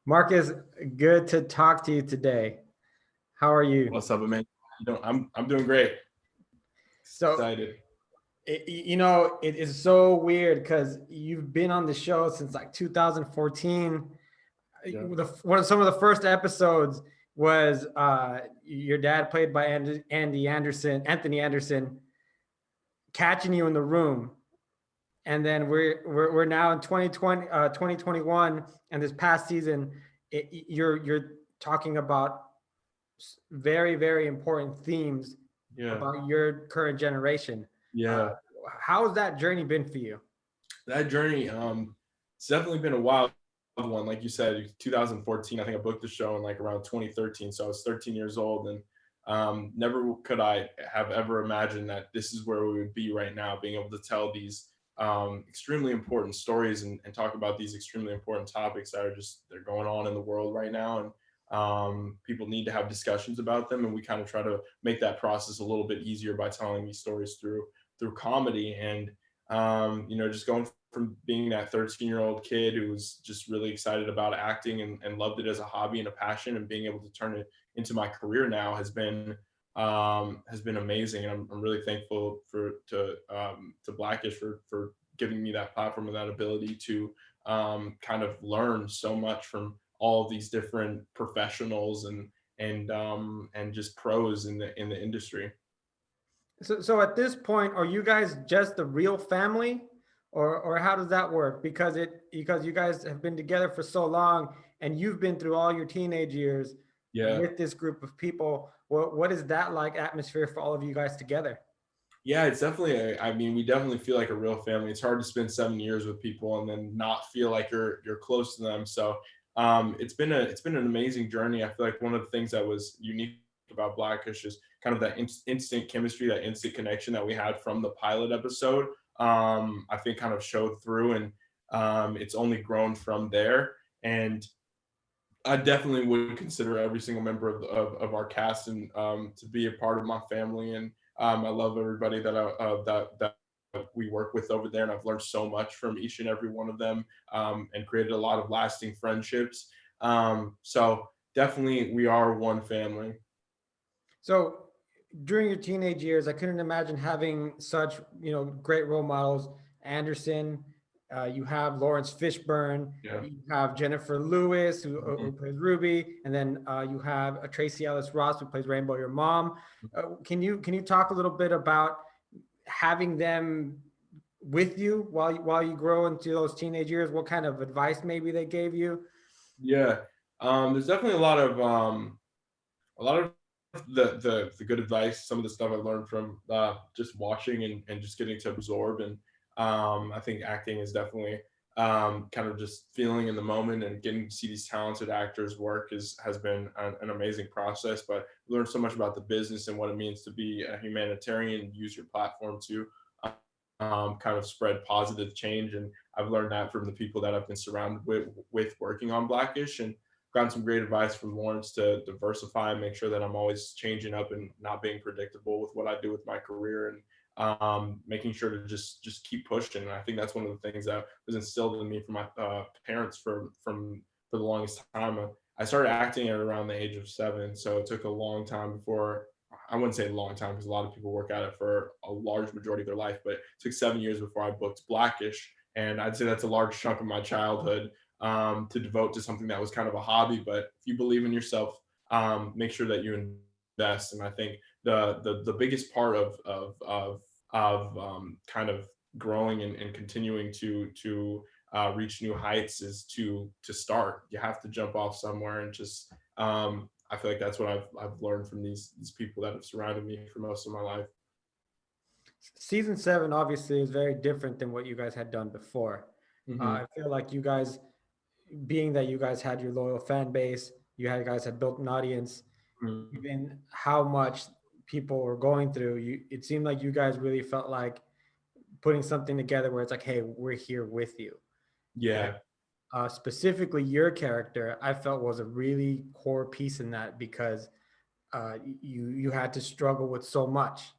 Marcus, good to talk to you today. How are you? What's up, man? I'm doing great. So, Excited. it is so weird because you've been on the show since like 2014. Yeah. Some of the first episodes was your dad, played by Anthony Anderson, catching you in the room, and then we're now in 2021, and this past season, you're talking about very, very important themes Yeah. about your current generation. Uh, Yeah. how has that journey been for you? That journey, it's definitely been a wild one. Like you said, 2014, I think I booked the show in like around 2013. So I was 13 years old, and never could I have ever imagined that this is where we would be right now, being able to tell these extremely important stories and talk about these extremely important topics that they're going on in the world right now. And people need to have discussions about them. And we kind of try to make that process a little bit easier by telling these stories through comedy. And just going from being that 13-year-old kid who was just really excited about acting and loved it as a hobby and a passion, and being able to turn it into my career now has been amazing. And I'm really thankful to Blackish for giving me that platform and that ability to kind of learn so much from all of these different professionals and just pros in the industry. So at this point, are you guys just the real family, or how does that work? Because you guys have been together for so long, and you've been through all your teenage years Yeah. with this group of people. What is that like atmosphere for all of you guys together? Yeah, it's definitely. I mean, we definitely feel like a real family. It's hard to spend 7 years with people and then not feel like you're close to them. So it's been an amazing journey. I feel like one of the things that was unique about Blackish is kind of that instant chemistry, that instant connection that we had from the pilot episode. I think kind of showed through, and it's only grown from there. And I definitely would consider every single member of our cast and to be a part of my family. And I love everybody that we work with over there, and I've learned so much from each and every one of them, and created a lot of lasting friendships. So definitely, we are one family. So during your teenage years, I couldn't imagine having such, great role models. Anderson, you have Laurence Fishburne, Yeah. you have Jennifer Lewis, who Mhm. plays Ruby, and then you have Tracee Ellis Ross, who plays Rainbow, your mom. Can you talk a little bit about having them with you while you grow into those teenage years? What kind of advice maybe they gave you? Yeah. There's definitely a lot of the good advice, some of the stuff I learned from just watching and just getting to absorb. And I think acting is definitely kind of just feeling in the moment and getting to see these talented actors work has been an amazing process. But I learned so much about the business and what it means to be a humanitarian and use your platform to kind of spread positive change. And I've learned that from the people that I've been surrounded with working on Blackish, and gotten some great advice from Laurence to diversify and make sure that I'm always changing up and not being predictable with what I do with my career, and making sure to just keep pushing. And I think that's one of the things that was instilled in me from my parents for the longest time. I started acting at around the age of 7, so it took a long time before. I wouldn't say a long time because a lot of people work at it for a large majority of their life, but it took 7 years before I booked Blackish. And I'd say that's a large chunk of my childhood to devote to something that was kind of a hobby. But if you believe in yourself, make sure that you invest. And I think the biggest part of kind of growing and continuing to reach new heights is to start. You have to jump off somewhere, and just I feel like that's what I've learned from these people that have surrounded me for most of my life. Season 7 obviously is very different than what you guys had done before. Hmm. I feel like you guys, being that you guys had your loyal fan base, guys had built an audience, even how much people were going through. It seemed like you guys really felt like putting something together where it's like, hey, we're here with you. And Yeah. specifically, your character, I felt was a really core piece in that because you had to struggle with so much.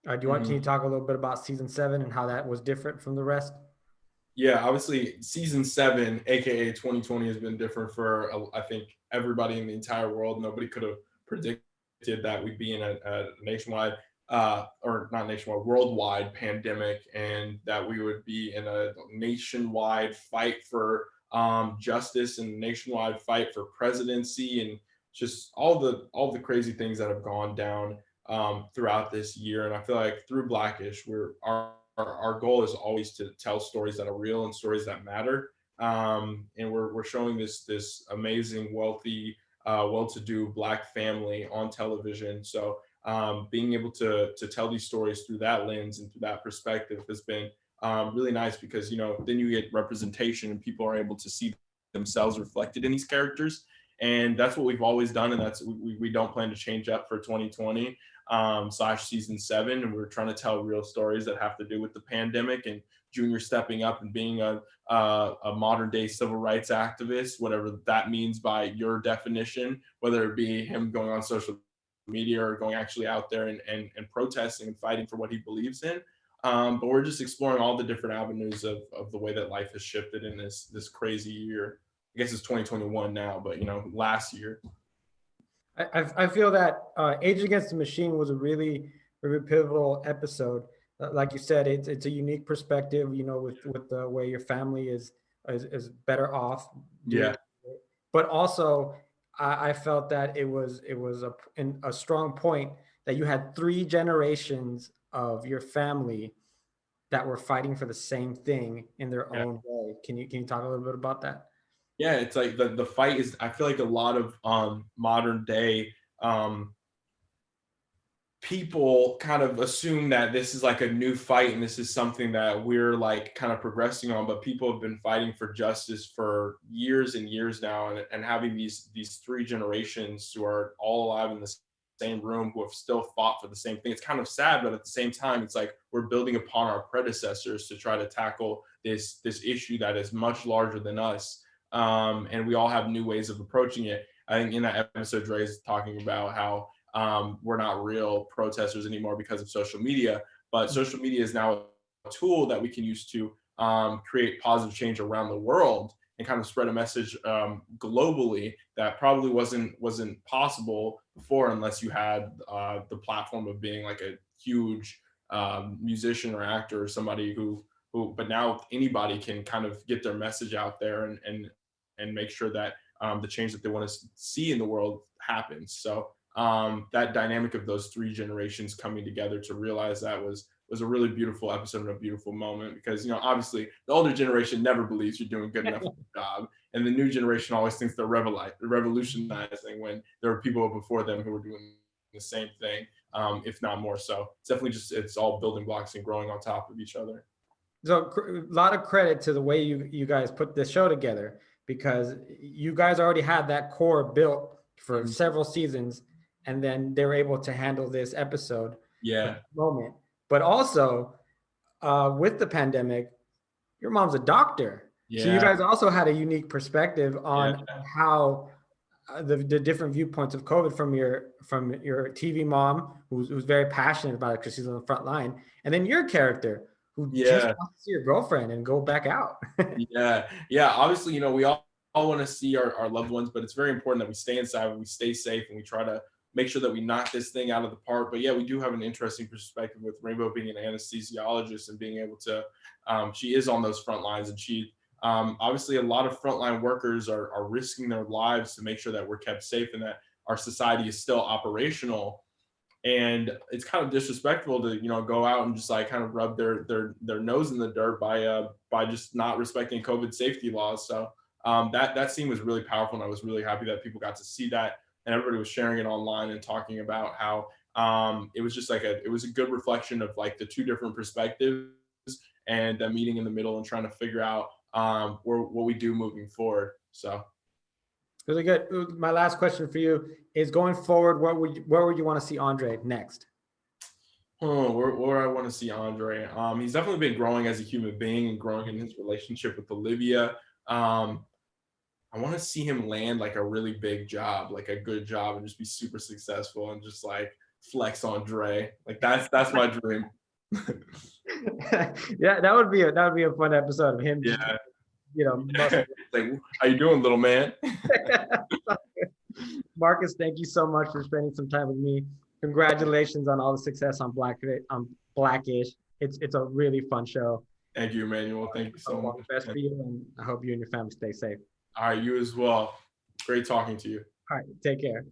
Can you Hmm. talk a little bit about season 7 and how that was different from the rest? Yeah, obviously season 7, aka 2020, has been different for I think everybody in the entire world. Nobody could have predicted that we'd be in a nationwide, or not nationwide, worldwide pandemic, and that we would be in a nationwide fight for justice and nationwide fight for presidency, and just all the crazy things that have gone down throughout this year. And I feel like through Blackish, our goal is always to tell stories that are real and stories that matter. And we're showing this amazing, wealthy, well-to-do Black family on television. So being able to tell these stories through that lens and through that perspective has been really nice, because then you get representation and people are able to see themselves reflected in these characters. And that's what we've always done, and that's we don't plan to change up for 2020 / season 7. And we're trying to tell real stories that have to do with the pandemic and Junior stepping up and being a modern day civil rights activist, whatever that means by your definition, whether it be him going on social media or going actually out there and protesting and fighting for what he believes in. But we're just exploring all the different avenues of the way that life has shifted in this crazy year. I guess it's 2021 now, but last year. I feel that Age Against the Machine was a really pivotal episode. Like you said, it's a unique perspective, with the way your family is better off. Yeah. But also, I felt that it was a strong point that you had 3 generations of your family that were fighting for the same thing in their own way. Can you talk a little bit about that? Yeah, it's like the fight is, I feel like a lot of modern day people kind of assume that this is like a new fight and this is something that we're like kind of progressing on, but people have been fighting for justice for years and years now, and having these 3 generations who are all alive in the same room, who have still fought for the same thing. It's kind of sad, but at the same time, it's like we're building upon our predecessors to try to tackle this issue that is much larger than us. And we all have new ways of approaching it. I think in that episode, Dre is talking about how we're not real protesters anymore because of social media, but social media is now a tool that we can use to create positive change around the world and kind of spread a message globally that probably wasn't possible before, unless you had the platform of being like a huge musician or actor or somebody who but now anybody can kind of get their message out there and make sure that the change that they want to see in the world happens. So that dynamic of those 3 generations coming together to realize that was a really beautiful episode and a beautiful moment, because obviously the older generation never believes you're doing good enough of a job, and the new generation always thinks they're revolutionizing when there were people before them who were doing the same thing, if not more so. It's definitely it's all building blocks and growing on top of each other. So a lot of credit to the way you guys put this show together, because you guys already had that core built for several seasons, and then they were able to handle this episode moment. But also with the pandemic, your mom's a doctor. So you guys also had a unique perspective on how the different viewpoints of COVID from your TV mom, who's very passionate about it because she's on the front line, and then your character who just wants to see your girlfriend and go back out. Yeah. Obviously, we all want to see our loved ones, but it's very important that we stay inside and we stay safe and we try to make sure that we knock this thing out of the park. But yeah, we do have an interesting perspective with Rainbow being an anesthesiologist and being able to, she is on those front lines, and she, obviously a lot of frontline workers are risking their lives to make sure that we're kept safe and that our society is still operational. And it's kind of disrespectful to go out and just like kind of rub their nose in the dirt by just not respecting COVID safety laws. So that scene was really powerful, and I was really happy that people got to see that, and everybody was sharing it online and talking about how it was just like it was a good reflection of like the 2 different perspectives and a meeting in the middle and trying to figure out what we do moving forward. So really good. My last question for you is, going forward, where would you want to see Andre next? Where I want to see Andre. He's definitely been growing as a human being and growing in his relationship with Olivia. I want to see him land like a really big job, like a good job, and just be super successful and just like flex on Dre. Like that's my dream. Yeah, that would be a fun episode of him. Just, Yeah. like, how you doing, little man? Marcus, thank you so much for spending some time with me. Congratulations on all the success on Blackish. It's a really fun show. Thank you, Emmanuel. Thank you so much. All the best for you, and I hope you and your family stay safe. All right, you as well. Great talking to you. All right, take care.